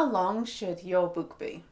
How long should your book be?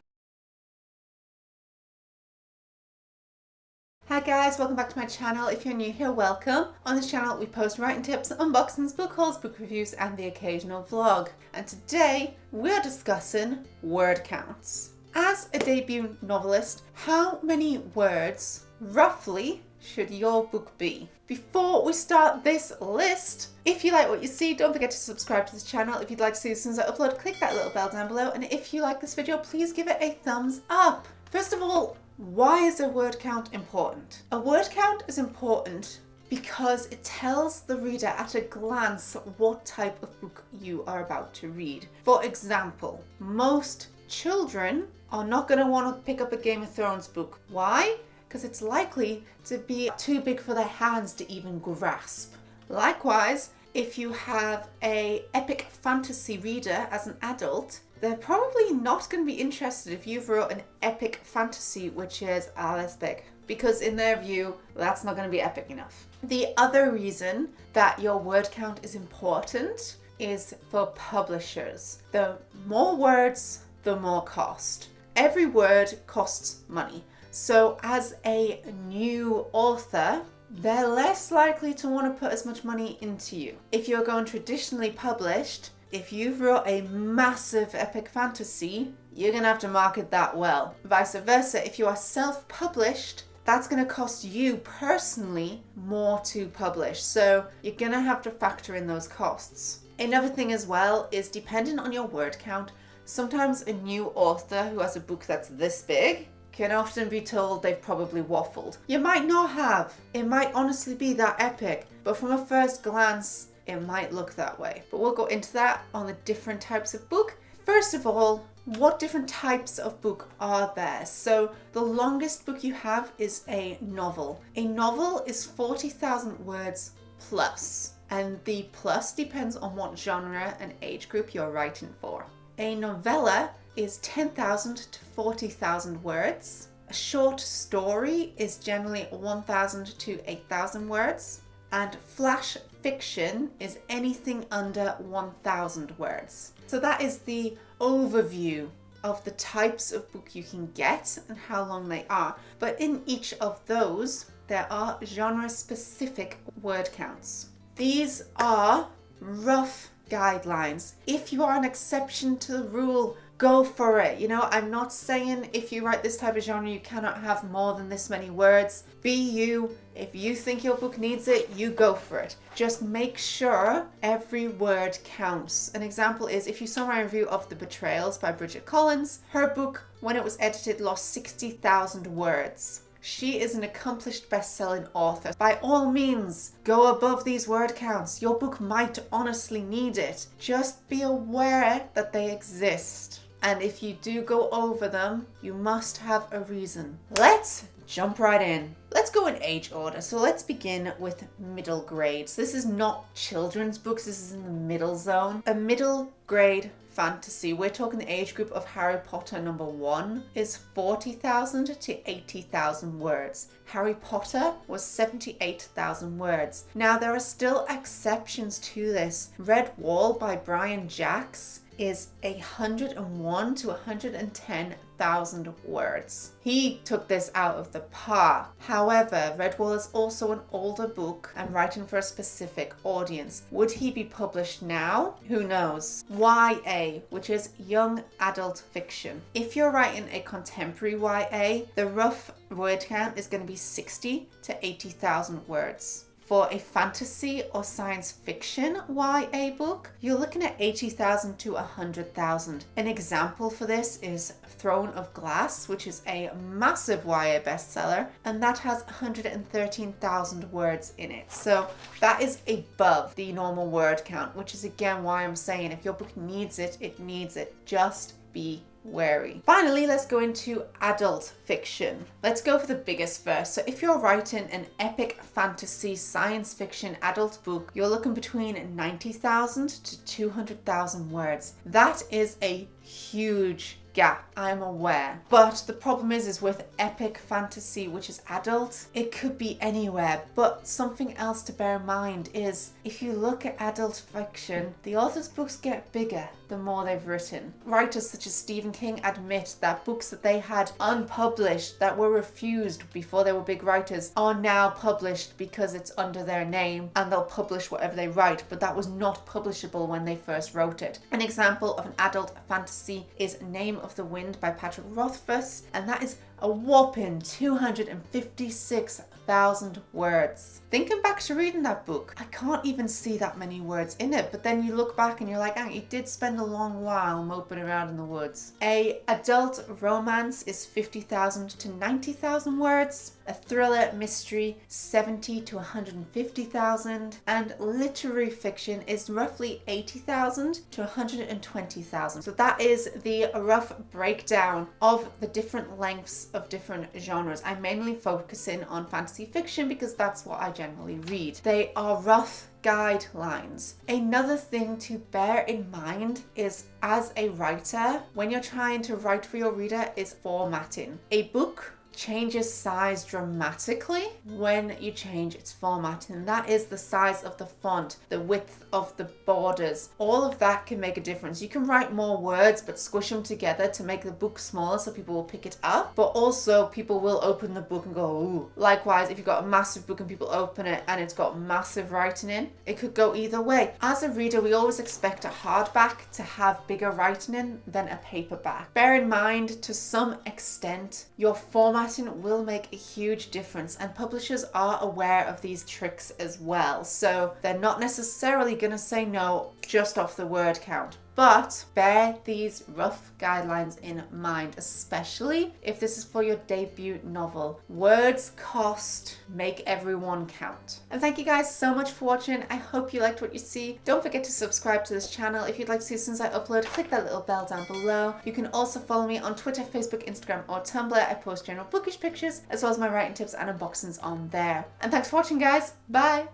Hi guys, welcome back to my channel. If you're new here, welcome. On this channel we post writing tips, unboxings, book hauls, book reviews and the occasional vlog. And today we're discussing word counts. As a debut novelist, how many words roughly should your book be? Before we start this list, if you like what you see, don't forget to subscribe to this channel. If you'd like to see as soon as I upload, click that little bell down below. And if you like this video, please give it a thumbs up. First of all, why is a word count important? A word count is important because it tells the reader at a glance what type of book you are about to read. For example, most children are not going to want to pick up a Game of Thrones book. Why? Because it's likely to be too big for their hands to even grasp. Likewise, if you have an epic fantasy reader as an adult, they're probably not going to be interested if you've wrote an epic fantasy which is this big, because in their view, that's not going to be epic enough. The other reason that your word count is important is for publishers. The more words, the more cost. Every word costs money. So as a new author, they're less likely to want to put as much money into you. If you're going traditionally published, if you've wrote a massive epic fantasy, you're going to have to market that well. Vice versa, if you are self-published, that's going to cost you personally more to publish. So you're going to have to factor in those costs. Another thing as well is, depending on your word count, sometimes a new author who has a book that's this big can often be told they've probably waffled. You might not have. It might honestly be that epic, but from a first glance, it might look that way. But we'll go into that on the different types of book. First of all, what different types of book are there? So the longest book you have is a novel. A novel is 40,000 words plus, and the plus depends on what genre and age group you're writing for. A novella is 10,000 to 40,000 words. A short story is generally 1,000 to 8,000 words. And flash fiction is anything under 1,000 words. So that is the overview of the types of book you can get and how long they are. But in each of those, there are genre-specific word counts. These are rough guidelines. If you are an exception to the rule, go for it. You know, I'm not saying if you write this type of genre, you cannot have more than this many words. Be you. If you think your book needs it, you go for it. Just make sure every word counts. An example is, if you saw my review of The Betrayals by Bridget Collins, her book, when it was edited, lost 60,000 words. She is an accomplished best-selling author. By all means, go above these word counts. Your book might honestly need it. Just be aware that they exist. And if you do go over them, you must have a reason. Let's jump right in. Let's go in age order. So let's begin with middle grades. This is not children's books. This is in the middle zone. A middle grade fantasy, we're talking the age group of Harry Potter #1, is 40,000 to 80,000 words. Harry Potter was 78,000 words. Now there are still exceptions to this. Red Wall by Brian Jacks is 101 to 110,000 words. He took this out of the park. However, Red Wall is also an older book and writing for a specific audience. Would he be published now? Who knows? YA, which is young adult fiction. If you're writing a contemporary YA, the rough word count is going to be 60 to 80,000 words. For a fantasy or science fiction YA book, you're looking at 80,000 to 100,000. An example for this is Throne of Glass, which is a massive YA bestseller, and that has 113,000 words in it. So that is above the normal word count, which is again why I'm saying if your book needs it, it needs it. Just be wary. Finally, let's go into adult fiction. Let's go for the biggest first. So if you're writing an epic fantasy science fiction adult book, you're looking between 90,000 to 200,000 words. That is a huge gap, I'm aware. But the problem is with epic fantasy, which is adult, it could be anywhere. But something else to bear in mind is if you look at adult fiction, the author's books get bigger the more they've written. Writers such as Stephen King admit that books that they had unpublished, that were refused before they were big writers, are now published because it's under their name and they'll publish whatever they write, but that was not publishable when they first wrote it. An example of an adult fantasy is Name of the Wind by Patrick Rothfuss, and that is a whopping 256,000 words. Thinking back to reading that book, I can't even see that many words in it, but then you look back and you're like, he did spend a long while moping around in the woods. A adult romance is 50,000 to 90,000 words. A thriller mystery, 70 to 150,000. And literary fiction is roughly 80,000 to 120,000. So that is the rough breakdown of the different lengths of different genres. I'm mainly focusing on fantasy fiction because that's what I generally read. They are rough guidelines. Another thing to bear in mind is, as a writer, when you're trying to write for your reader, is formatting. A book changes size dramatically when you change its format, and that is the size of the font, the width of the borders. All of that can make a difference. You can write more words but squish them together to make the book smaller so people will pick it up, but also people will open the book and go, ooh. Likewise, if you've got a massive book and people open it and it's got massive writing in, it could go either way. As a reader, we always expect a hardback to have bigger writing in than a paperback. Bear in mind, to some extent, your formatting will make a huge difference, and publishers are aware of these tricks as well. So they're not necessarily going to say no just off the word count. But bear these rough guidelines in mind, especially if this is for your debut novel. Words cost, make everyone count. And thank you guys so much for watching. I hope you liked what you see. Don't forget to subscribe to this channel. If you'd like to see as soon as I upload, click that little bell down below. You can also follow me on Twitter, Facebook, Instagram, or Tumblr. I post general bookish pictures as well as my writing tips and unboxings on there. And thanks for watching, guys. Bye!